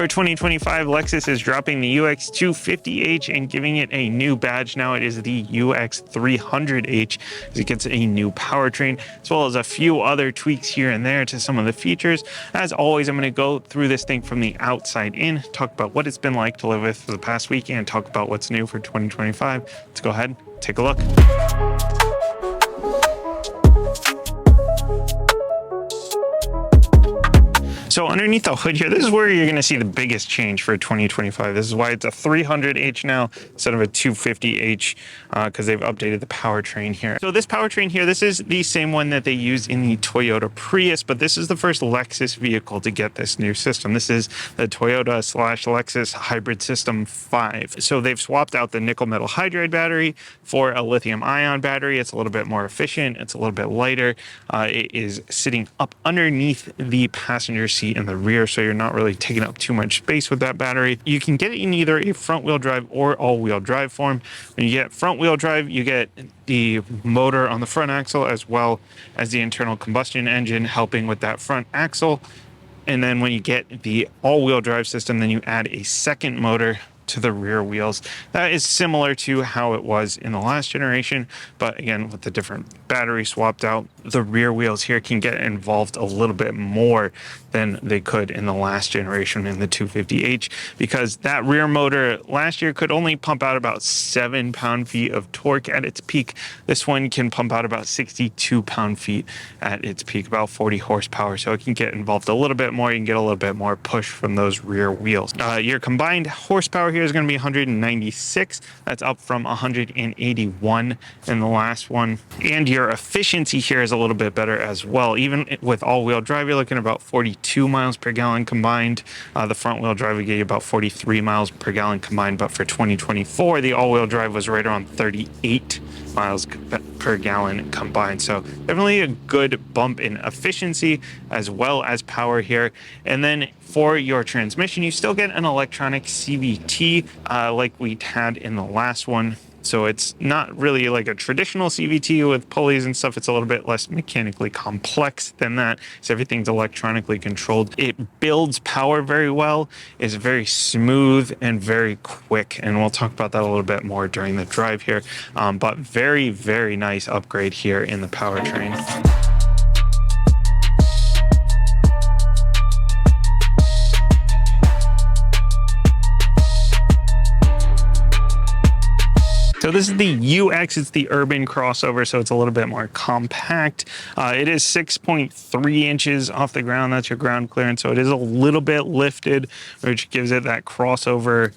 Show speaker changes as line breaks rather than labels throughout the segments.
For 2025, Lexus is dropping the UX 250H and giving it a new badge. Now it is the UX 300H, as it gets a new powertrain, as well as a few other tweaks here and there to some of the features. As always, I'm going to go through this thing from the outside in, talk about what it's been like to live with for the past week, and talk about what's new for 2025. Let's go ahead, take a look. So underneath the hood here, this is where you're going to see the biggest change for 2025. This is why it's a 300H now instead of a 250H, because they've updated the powertrain here. So this powertrain here, this is the same one that they used in the Toyota Prius, but this is the first Lexus vehicle to get this new system. This is the Toyota/Lexus Hybrid System 5. So they've swapped out the nickel metal hydride battery for a lithium ion battery. It's a little bit more efficient. It's a little bit lighter. It is sitting up underneath the passenger seat in the rear, so you're not really taking up too much space with that battery. You can get it in either a front wheel drive or all-wheel drive form. When you get front wheel drive, you get the motor on the front axle as well as the internal combustion engine helping with that front axle. And then when you get the all-wheel drive system, then you add a second motor to the rear wheels. That is similar to how it was in the last generation, but again, with the different battery swapped out, the rear wheels here can get involved a little bit more than they could in the last generation in the 250H, because that rear motor last year could only pump out about 7 pound-feet of torque at its peak. This one can pump out about 62 pound-feet at its peak, about 40 horsepower. So it can get involved a little bit more. You can get a little bit more push from those rear wheels. Your combined horsepower here is going to be 196. That's up from 181 in the last one. And your efficiency here is a little bit better as well. Even with all-wheel drive, you're looking at about 42 miles per gallon combined. The front-wheel drive would get you about 43 miles per gallon combined, but for 2024, the all-wheel drive was right around 38 miles per gallon combined. So definitely a good bump in efficiency as well as power here. And then for your transmission, you still get an electronic CVT like we had in the last one. So it's not really like a traditional CVT with pulleys and stuff. It's a little bit less mechanically complex than that. So everything's electronically controlled. It builds power very well, is very smooth and very quick. And we'll talk about that a little bit more during the drive here. But very, very nice upgrade here in the powertrain. So this is the UX, it's the urban crossover, so it's a little bit more compact. It is 6.3 inches off the ground, that's your ground clearance, so it is a little bit lifted, which gives it that crossover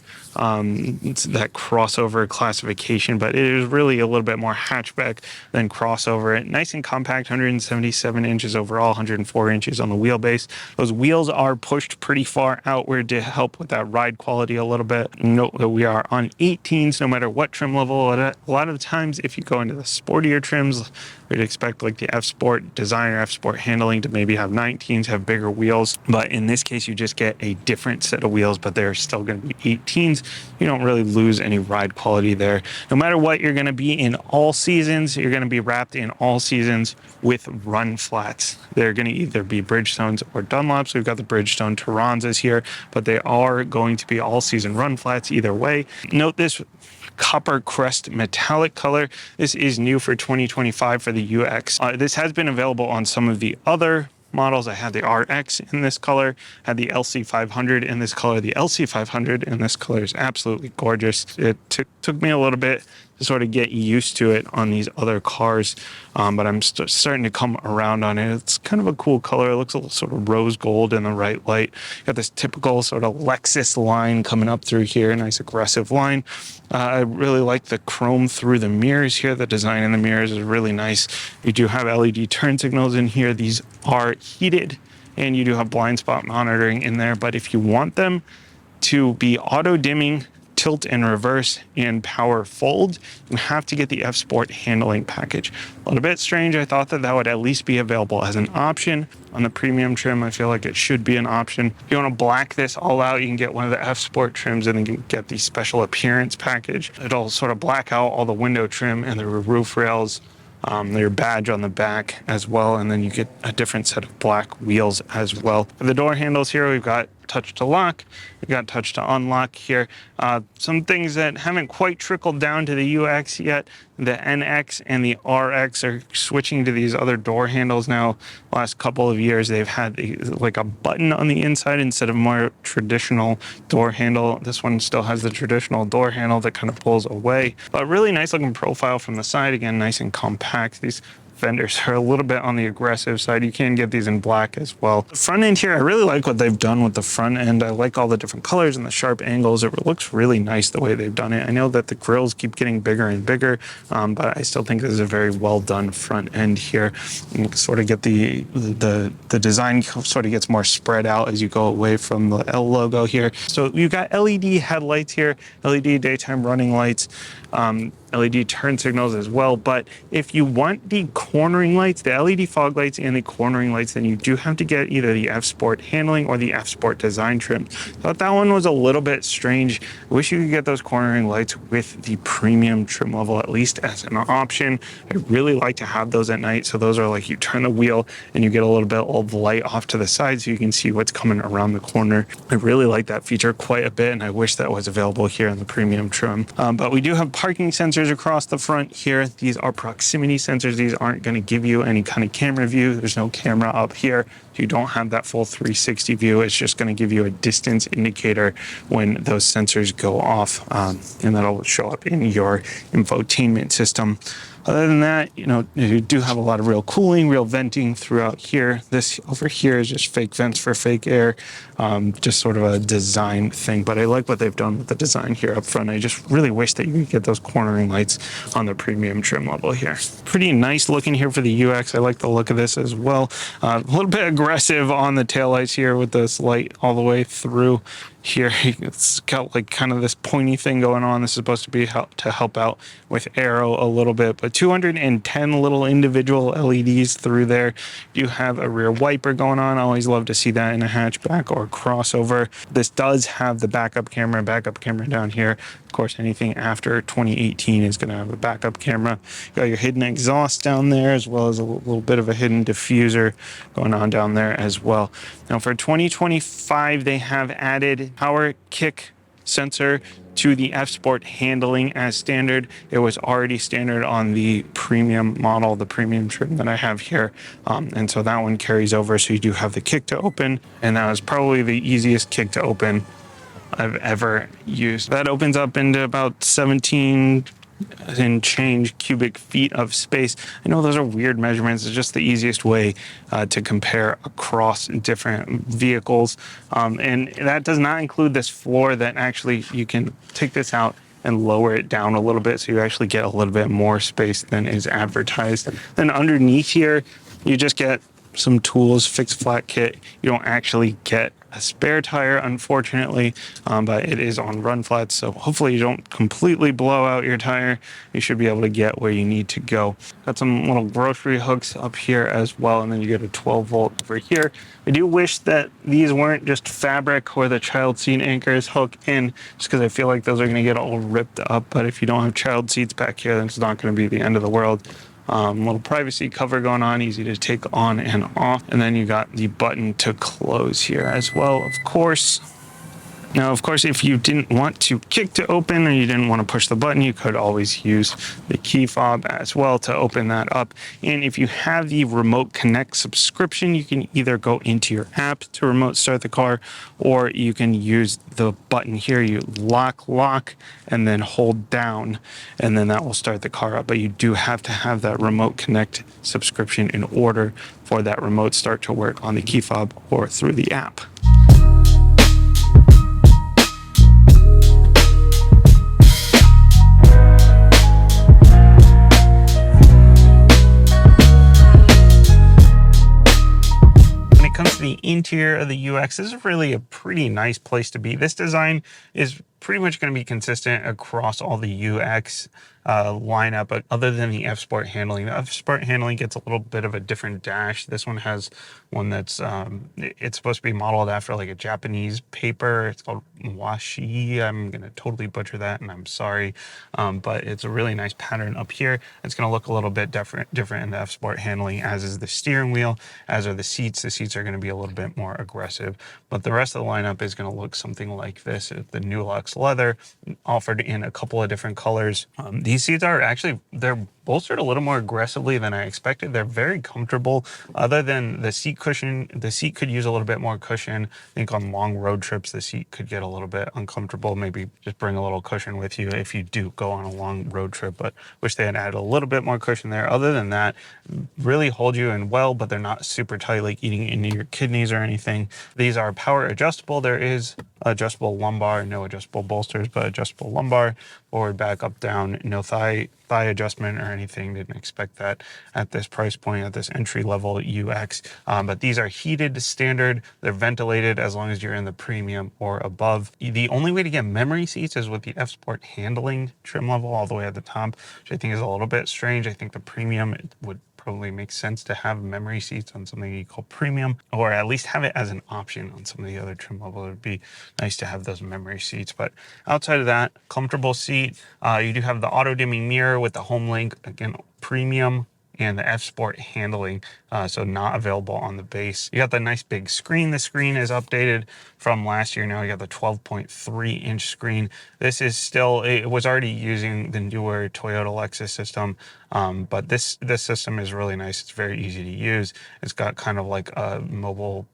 classification, but it is really a little bit more hatchback than crossover. Nice and compact, 177 inches overall, 104 inches on the wheelbase. Those wheels are pushed pretty far outward to help with that ride quality a little bit. Note that we are on 18s no matter what trim level. A lot of the times, if you go into the sportier trims, we'd expect like the F Sport design or F Sport handling to maybe have 19s, have bigger wheels. But in this case, you just get a different set of wheels, but they're still going to be 18s. You don't really lose any ride quality there. No matter what, you're going to be in all seasons. You're going to be wrapped in all seasons with run flats. They're going to either be Bridgestones or Dunlops. We've got the Bridgestone Turanzas here, but they are going to be all season run flats either way. Note this copper crest metallic color. This is new for 2025 for the UX. This has been available on some of the other models. I had the RX in this color, had the LC500 in this color. The LC500 in this color is absolutely gorgeous. It took me a little bit to sort of get used to it on these other cars, but I'm starting to come around on it. It's kind of a cool color. It looks a little sort of rose gold in the right light. Got this typical sort of Lexus line coming up through here, nice aggressive line. I really like the chrome through the mirrors here. The design in the mirrors is really nice. You do have LED turn signals in here. These are heated, and you do have blind spot monitoring in there, but if you want them to be auto dimming, tilt and reverse, and power fold, you have to get the F Sport handling package. A little bit strange. I thought that that would at least be available as an option on the premium trim. I feel like it should be an option. If you want to black this all out, you can get one of the F Sport trims and then you can get the special appearance package. It'll sort of black out all the window trim and the roof rails, your badge on the back as well, and then you get a different set of black wheels as well. For the door handles here, we've got touch to lock, you got touch to unlock here. Some things that haven't quite trickled down to the UX yet. The NX and the RX are switching to these other door handles now. Last couple of years, they've had like a button on the inside instead of more traditional door handle. This one still has the traditional door handle that kind of pulls away, but really nice looking profile from the side. Again, nice and compact. These fenders are a little bit on the aggressive side. You can get these in black as well. The front end here, I really like what they've done with the front end. I like all the different colors and the sharp angles. It looks really nice the way they've done it. I know that the grills keep getting bigger and bigger, but I still think this is a very well done front end here. You can sort of get the design sort of gets more spread out as you go away from the L logo here. So you've got LED headlights here, LED daytime running lights, LED turn signals as well. But if you want the cornering lights, the LED fog lights and the cornering lights, then you do have to get either the F Sport handling or the F Sport design trim. Thought that one was a little bit strange. I wish you could get those cornering lights with the premium trim level, at least as an option. I really like to have those at night. So those are like, you turn the wheel and you get a little bit of light off to the side so you can see what's coming around the corner. I really like that feature quite a bit, and I wish that was available here in the premium trim. But we do have parking sensors across the front here. These are proximity sensors. These aren't going to give you any kind of camera view. There's no camera up here. You don't have that full 360 view. It's just going to give you a distance indicator when those sensors go off, and that'll show up in your infotainment system. Other than that, you do have a lot of real cooling, real venting throughout here. This over here is just fake vents for fake air, just sort of a design thing. But I like what they've done with the design here up front. I just really wish that you could get those cornering lights on the premium trim level here. Pretty nice looking here for the UX. I like the look of this as well. A little bit aggressive on the taillights here with this light all the way through. Here it's got like kind of this pointy thing going on. This is supposed to be to help out with aero a little bit, but 210 little individual LEDs through there. You have a rear wiper going on. I always love to see that in a hatchback or crossover. This does have the backup camera down here. Of course, anything after 2018 is going to have a backup camera. You got your hidden exhaust down there, as well as a little bit of a hidden diffuser going on down there as well. Now for 2025, they have added power kick sensor to the F Sport handling as standard. It was already standard on the premium model, the premium trim that I have here. And so that one carries over. So you do have the kick to open, and that was probably the easiest kick to open I've ever used. That opens up into about 17 and change cubic feet of space. I know those are weird measurements. It's just the easiest way to compare across different vehicles. And that does not include this floor that actually you can take this out and lower it down a little bit so you actually get a little bit more space than is advertised. Then underneath here, you just get some tools, fixed flat kit. You don't actually get a spare tire, unfortunately, but it is on run flats, so hopefully you don't completely blow out your tire. You should be able to get where you need to go. Got some little grocery hooks up here as well, and then you get a 12 volt over here. I do wish that these weren't just fabric where the child seat anchors hook in, just because I feel like those are going to get all ripped up. But if you don't have child seats back here, then it's not going to be the end of the world. Little privacy cover going on, easy to take on and off. And then you got the button to close here as well, of course. Now, of course, if you didn't want to kick to open or you didn't want to push the button, you could always use the key fob as well to open that up. And if you have the Remote Connect subscription, you can either go into your app to remote start the car, or you can use the button here. You lock, and then hold down, and then that will start the car up. But you do have to have that Remote Connect subscription in order for that remote start to work on the key fob or through the app. Comes to the interior of the UX, this is really a pretty nice place to be. This design is pretty much going to be consistent across all the UX lineup, but other than the F Sport handling. The F Sport handling gets a little bit of a different dash. This one has one that's it's supposed to be modeled after like a Japanese paper. It's called washi. I'm gonna totally butcher that, and I'm sorry, but it's a really nice pattern up here. It's gonna look a little bit different in the F Sport handling, as is the steering wheel, as are the seats. The seats are going to be a little bit more aggressive, but the rest of the lineup is going to look something like this. The new Lux leather, offered in a couple of different colors. These seats are actually, they're bolstered a little more aggressively than I expected. They're very comfortable. Other than the seat cushion, the seat could use a little bit more cushion. I think on long road trips, the seat could get a little bit uncomfortable. Maybe just bring a little cushion with you if you do go on a long road trip, but wish they had added a little bit more cushion there. Other than that, really hold you in well, but they're not super tight, like eating into your kidneys or anything. These are power adjustable. There is adjustable lumbar, no adjustable bolsters, but adjustable lumbar, forward, back, up, down, no thigh adjustment or anything. Didn't expect that at this price point, at this entry level UX. But these are heated standard. They're ventilated as long as you're in the premium or above. The only way to get memory seats is with the F Sport handling trim level all the way at the top, which I think is a little bit strange. I think the premium, it would probably makes sense to have memory seats on something you call premium, or at least have it as an option on some of the other trim levels. It would be nice to have those memory seats. But outside of that, comfortable seat. You do have the auto dimming mirror with the home link, again, premium, and the F Sport handling, so not available on the base. You got the nice big screen. The screen is updated from last year. Now you got the 12.3-inch screen. This is still, it was already using the newer Toyota Lexus system, but this system is really nice. It's very easy to use. It's got kind of like a mobile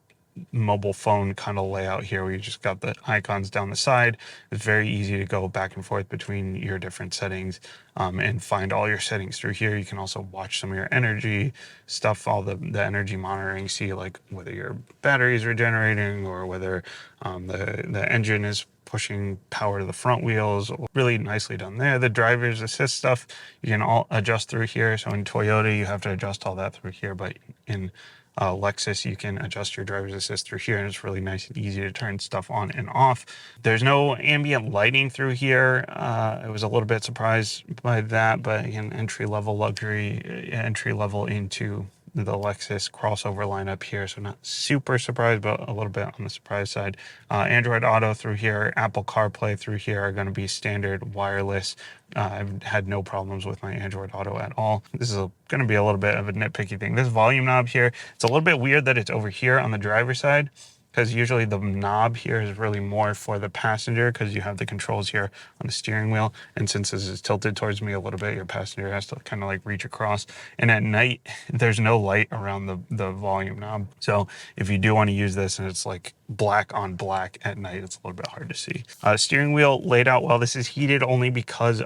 phone kind of layout here, where you just got the icons down the side. It's very easy to go back and forth between your different settings, and find all your settings through here. You can also watch some of your energy stuff, all the energy monitoring, see like whether your batteries are generating or whether the engine is pushing power to the front wheels. Really nicely done there. The driver's assist stuff you can all adjust through here. So in Toyota you have to adjust all that through here, but in Lexus, you can adjust your driver's assist through here, and it's really nice and easy to turn stuff on and off. There's no ambient lighting through here. I was a little bit surprised by that, but again, entry level luxury, entry level into the Lexus crossover lineup here, so not super surprised, but a little bit on the surprise side. Android Auto through here, Apple CarPlay through here are going to be standard wireless. I've had no problems with my Android Auto at all. This is going to be a little bit of a nitpicky thing. This volume knob here, it's a little bit weird that it's over here on the driver's side, because usually the knob here is really more for the passenger, because you have the controls here on the steering wheel, and since this is tilted towards me a little bit, your passenger has to kind of like reach across. And at night there's no light around the volume knob, so if you do want to use this and it's like black on black at night, it's a little bit hard to see. Steering wheel laid out well. This is heated only because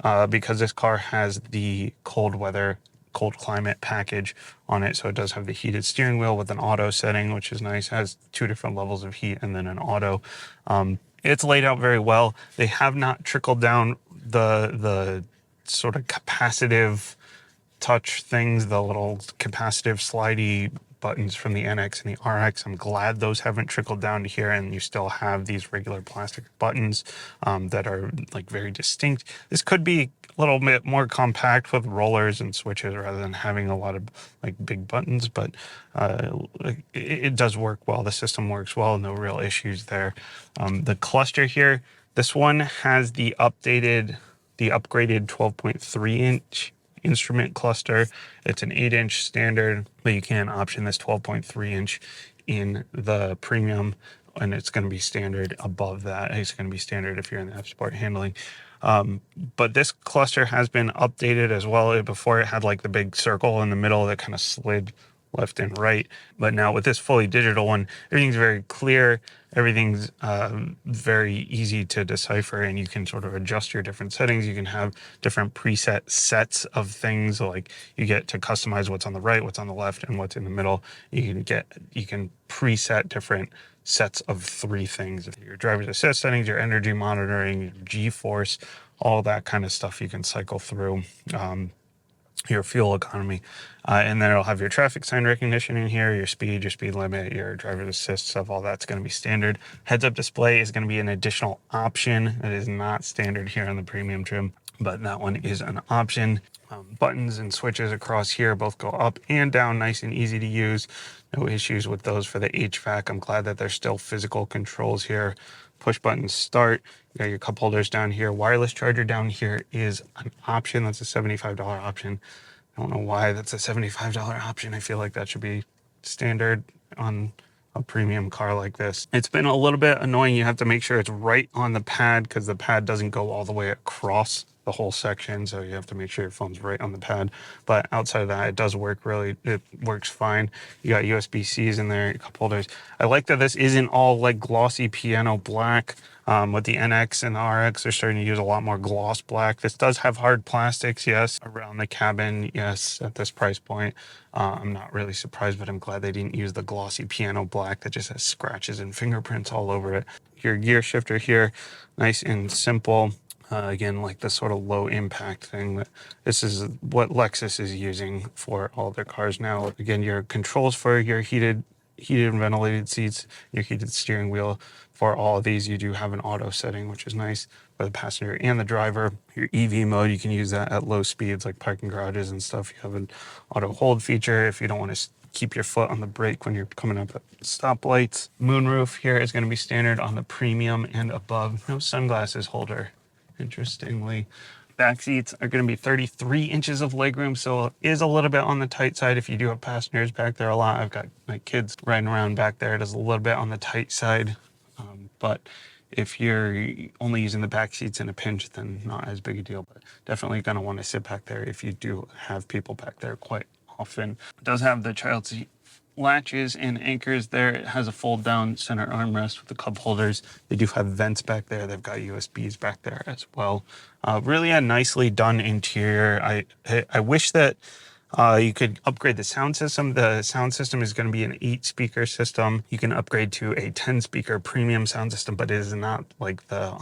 this car has the cold climate package on it, so it does have the heated steering wheel with an auto setting, which is nice. It has 2 different levels of heat and then an auto. It's laid out very well. They have not trickled down the sort of capacitive touch things, the little capacitive slidey buttons from the NX and the RX. I'm glad those haven't trickled down to here, and you still have these regular plastic buttons that are like very distinct. This could be a little bit more compact with rollers and switches rather than having a lot of like big buttons, but it does work well. The system works well, no real issues there. The cluster here, this one has the upgraded 12.3-inch instrument cluster. It's an 8-inch standard, but you can option this 12.3-inch in the premium, and it's going to be standard above that. It's going to be standard if you're in the F Sport handling. But this cluster has been updated as well. Before, it had like the big circle in the middle that kind of slid left and right, but now with this fully digital one, everything's very clear. Everything's very easy to decipher, and you can sort of adjust your different settings. You can have different preset sets of things, like you get to customize what's on the right, what's on the left, and what's in the middle. You can preset different sets of 3 things: your driver's assist settings, your energy monitoring, your G-force, all that kind of stuff you can cycle through. your fuel economy. And then it'll have your traffic sign recognition in here, your speed limit, your driver's assist stuff, all that's going to be standard. Heads-up display is going to be an additional option. It is not standard here on the premium trim, but that one is an option. Buttons and switches across here both go up and down, nice and easy to use. No issues with those for the HVAC. I'm glad that there's still physical controls here. Push button start. You got your cup holders down here. Wireless charger down here is an option. That's a $75 option. I don't know why that's a $75 option. I feel like that should be standard on a premium car like this. It's been a little bit annoying. You have to make sure it's right on the pad because the pad doesn't go all the way across the whole section. So you have to make sure your phone's right on the pad. But outside of that, it does work it works fine. You got USB-Cs in there, cup holders. I like that this isn't all like glossy piano black. With the NX and the RX, they're starting to use a lot more gloss black. This does have hard plastics, yes, around the cabin, yes, at this price point. I'm not really surprised, but I'm glad they didn't use the glossy piano black that just has scratches and fingerprints all over it. Your gear shifter here, nice and simple. Again, like the sort of low impact thing. This is what Lexus is using for all their cars now. Again, your controls for your heated and ventilated seats, your heated steering wheel. For all of these, you do have an auto setting, which is nice for the passenger and the driver. Your EV mode, you can use that at low speeds, like parking garages and stuff. You have an auto hold feature if you don't want to keep your foot on the brake when you're coming up at stoplights. Moonroof here is going to be standard on the premium and above. No sunglasses holder, interestingly. Back seats are going to be 33 inches of legroom, so it is a little bit on the tight side if you do have passengers back there a lot. I've got my kids riding around back there. It is a little bit on the tight side, but if you're only using the back seats in a pinch, then not as big a deal, but definitely going to want to sit back there if you do have people back there quite often. It does have the child seat latches and anchors there. It has a fold down center armrest with the cup holders. They do have vents back there. They've got USBs back there as well. Really a nicely done interior. I wish that you could upgrade the sound system. The sound system is going to be an 8-speaker system. You can upgrade to a 10-speaker premium sound system, but it is not like the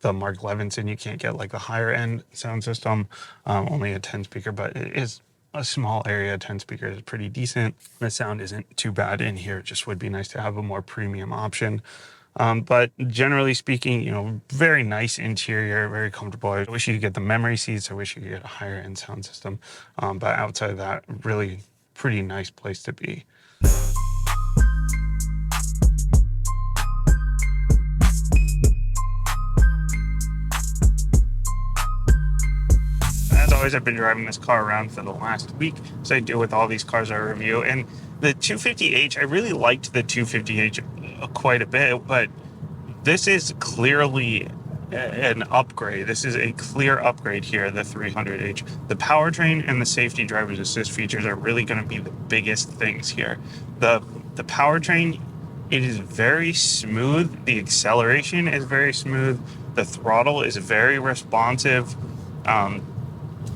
Mark Levinson. You can't get like the higher end sound system, only a 10-speaker, but it is a small area. 10 speakers is pretty decent. The sound isn't too bad in here. It just would be nice to have a more premium option. But generally speaking, very nice interior, very comfortable. I wish you could get the memory seats. I wish you could get a higher end sound system. But outside of that, really pretty nice place to be. As always, I've been driving this car around for the last week, so I do with all these cars I review. And the 250h, I really liked the 250h quite a bit, but this is clearly an upgrade. This is a clear upgrade here, the 300h. The powertrain and the safety driver's assist features are really going to be the biggest things here. The powertrain, it is very smooth. The acceleration is very smooth. The throttle is very responsive.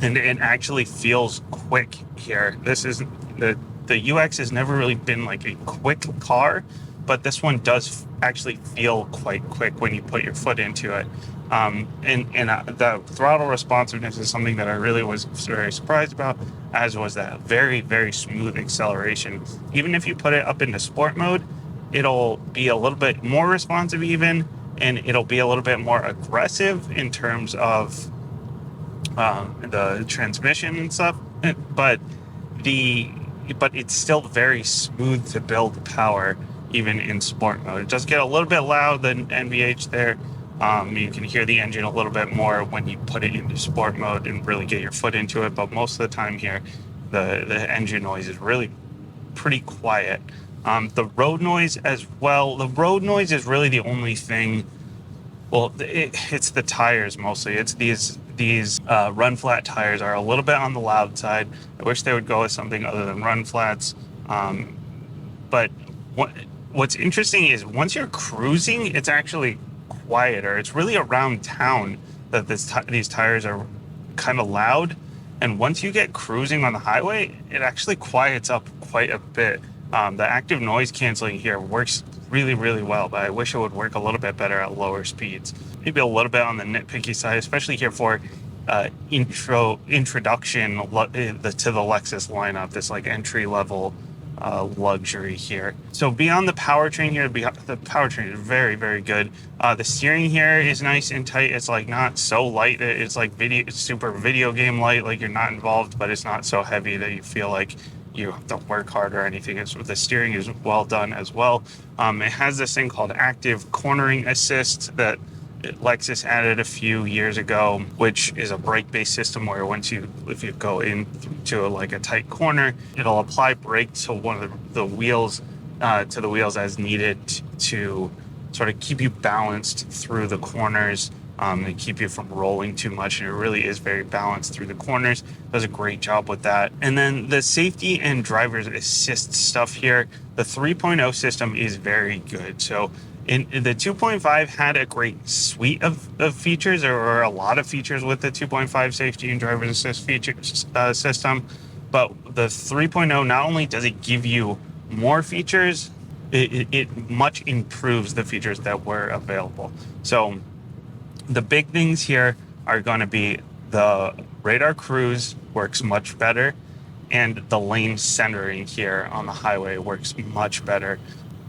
And it actually feels quick here. This is the UX has never really been like a quick car, but this one does actually feel quite quick when you put your foot into it. The throttle responsiveness is something that I really was very surprised about, as was that very, very smooth acceleration. Even if you put it up into sport mode, it'll be a little bit more responsive even, and it'll be a little bit more aggressive in terms of the transmission and stuff, but it's still very smooth to build power even in sport mode. It does get a little bit loud than NVH there. You can hear the engine a little bit more when you put it into sport mode and really get your foot into it, but most of the time here the engine noise is really pretty quiet. The road noise as well, the road noise is really the only thing. Well, it's the tires mostly. It's these run flat tires are a little bit on the loud side. I wish they would go with something other than run flats. But what's interesting is once you're cruising, it's actually quieter. It's really around town that these tires are kind of loud. And once you get cruising on the highway, it actually quiets up quite a bit. The active noise canceling here works really, really well, but I wish it would work a little bit better at lower speeds. Maybe a little bit on the nitpicky side, especially here for introduction to the Lexus lineup, this like entry level luxury here. So beyond the powertrain here, the powertrain is very, very good. The steering here is nice and tight. It's like not so light. It's like it's super video game light. Like you're not involved, but it's not so heavy that you feel like you have to work hard or anything. The steering is well done as well. It has this thing called active cornering assist that Lexus added a few years ago, which is a brake-based system where if you go into like a tight corner, it'll apply brake to one of the wheels, to the wheels as needed to sort of keep you balanced through the corners, and keep you from rolling too much. And it really is very balanced through the corners. Does a great job with that. And then the safety and driver's assist stuff here, the 3.0 system is very good. So the 2.5 had a great suite of features. There were a lot of features with the 2.5 safety and driver's assist system, but the 3.0, not only does it give you more features, it much improves the features that were available. So the big things here are going to be the radar cruise works much better, and the lane centering here on the highway works much better.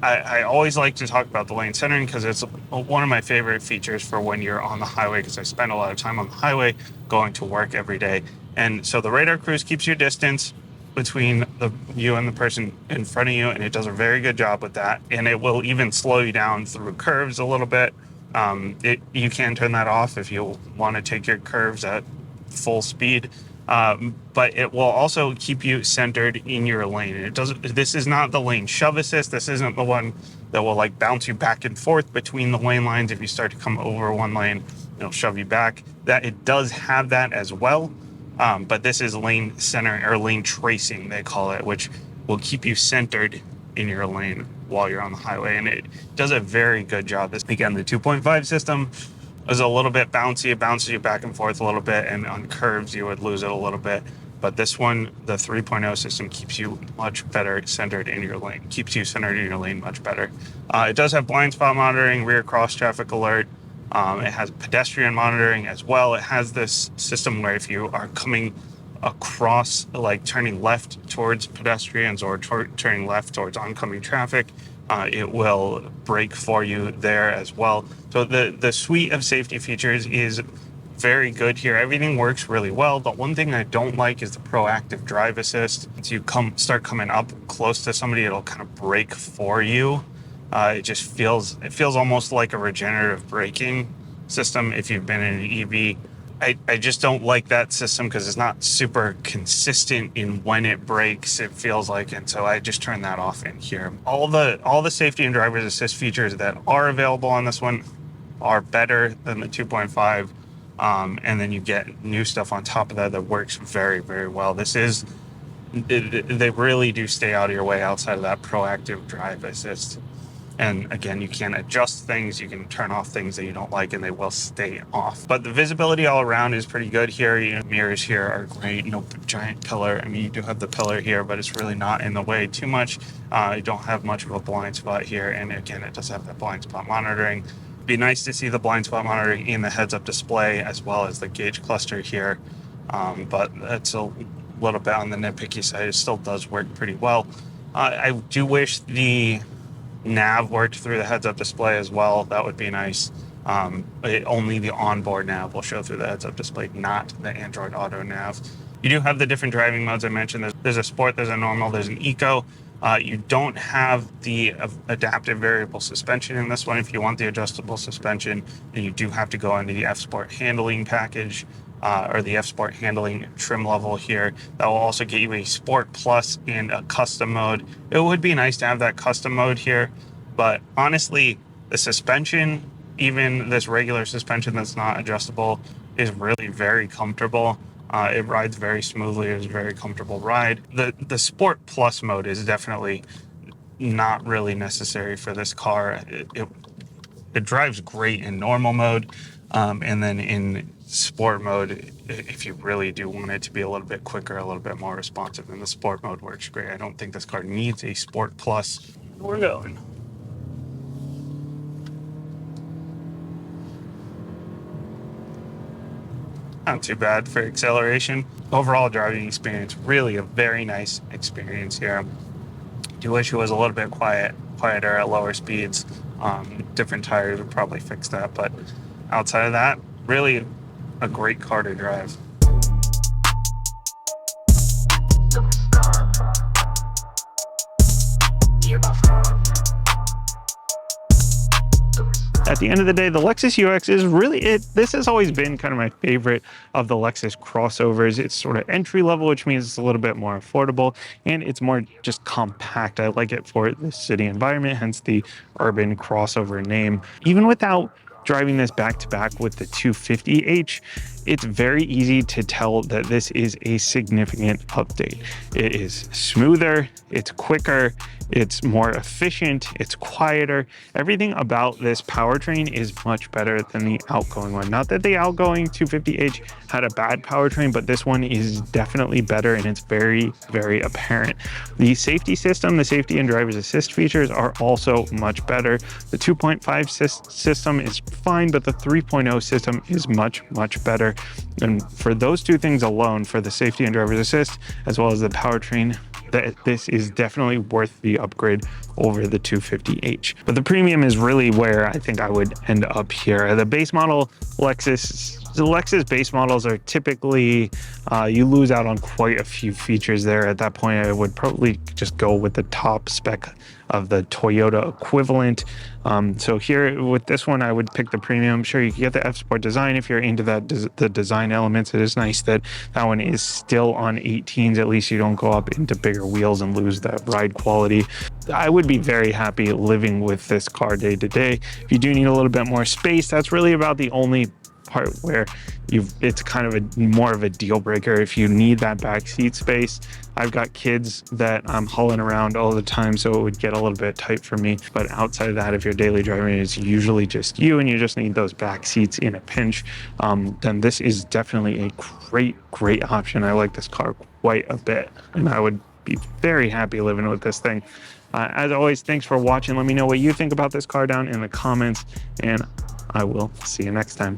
I always like to talk about the lane centering because it's one of my favorite features for when you're on the highway, because I spend a lot of time on the highway going to work every day. And so the radar cruise keeps your distance between you and the person in front of you, and it does a very good job with that. And it will even slow you down through curves a little bit. You can turn that off if you want to take your curves at full speed, but it will also keep you centered in your lane. This is not the lane shove assist. This isn't the one that will like bounce you back and forth between the lane lines. If you start to come over one lane, it'll shove you back. That it does have that as well, but this is lane centering, or lane tracing they call it, which will keep you centered in your lane while you're on the highway, and it does a very good job. Again, the 2.5 system is a little bit bouncy. It bounces you back and forth a little bit, and on curves you would lose it a little bit. But this one, the 3.0 system, keeps you much better centered in your lane. Keeps you centered in your lane much better. It does have blind spot monitoring, rear cross traffic alert. It has pedestrian monitoring as well. It has this system where if you are coming across, like turning left towards pedestrians or turning left towards oncoming traffic, it will brake for you there as well. So the suite of safety features is very good here. Everything works really well. The one thing I don't like is the proactive drive assist. Once you start coming up close to somebody, it'll kind of brake for you. It feels almost like a regenerative braking system if you've been in an EV. I just don't like that system because it's not super consistent in when it brakes, it feels like, and so I just turn that off in here. All the safety and driver's assist features that are available on this one are better than the 2.5, and then you get new stuff on top of that works very, very well. They really do stay out of your way outside of that proactive drive assist. And again, you can adjust things, you can turn off things that you don't like, and they will stay off. But the visibility all around is pretty good here. Mirrors here are great. No giant pillar. I mean, you do have the pillar here, but it's really not in the way too much. You don't have much of a blind spot here. And again, it does have that blind spot monitoring. It'd be nice to see the blind spot monitoring in the heads-up display as well as the gauge cluster here. But that's a little bit on the nitpicky side. It still does work pretty well. I do wish the nav worked through the heads-up display as well. That would be nice. Only the onboard nav will show through the heads-up display, not the Android Auto nav. You do have the different driving modes I mentioned. There's a sport, there's a normal, there's an eco. You don't have the adaptive variable suspension in this one. If you want the adjustable suspension, then you do have to go into the F Sport handling package, or the F Sport handling trim level here. That will also get you a Sport Plus and a custom mode. It would be nice to have that custom mode here, but honestly, the suspension, even this regular suspension that's not adjustable, is really very comfortable. It rides very smoothly. It's a very comfortable ride. The Sport Plus mode is definitely not really necessary for this car. It drives great in normal mode, and then in sport mode, if you really do want it to be a little bit quicker, a little bit more responsive, then the sport mode works great. I don't think this car needs a Sport Plus. We're going. Not too bad for acceleration. Overall driving experience, really a very nice experience here. Do wish it was a little bit quieter at lower speeds. Different tires would probably fix that, but outside of that, really a great car to drive. At the end of the day, the Lexus UX is really it. This has always been kind of my favorite of the Lexus crossovers. It's sort of entry level, which means it's a little bit more affordable, and it's more just compact. I like it for the city environment, hence the urban crossover name. Even without driving this back to back with the 250h, it's very easy to tell that this is a significant update. It is smoother, it's quicker, it's more efficient, it's quieter. Everything about this powertrain is much better than the outgoing one. Not that the outgoing 250h had a bad powertrain, but this one is definitely better, and it's very, very apparent. The safety system, the safety and driver's assist features are also much better. The 2.5 system is fine, but the 3.0 system is much, much better. And for those two things alone, for the safety and driver's assist, as well as the powertrain, that this is definitely worth the upgrade over the 250h. But the premium is really where I think I would end up here. The base model Lexus base models are typically, you lose out on quite a few features there. At that point, I would probably just go with the top spec of the Toyota equivalent. So here with this one, I would pick the premium. Sure, you can get the F Sport design if you're into that, the design elements. It is nice that that one is still on 18s. At least you don't go up into bigger wheels and lose that ride quality. I would be very happy living with this car day to day. If you do need a little bit more space, that's really about the only part where it's kind of more of a deal breaker. If you need that back seat space, I've got kids that I'm hauling around all the time, so it would get a little bit tight for me. But outside of that, if you're daily driving, it's usually just you and you just need those back seats in a pinch, then this is definitely a great option. I like this car quite a bit, and I would be very happy living with this thing. As always, thanks for watching. Let me know what you think about this car down in the comments, and I will see you next time.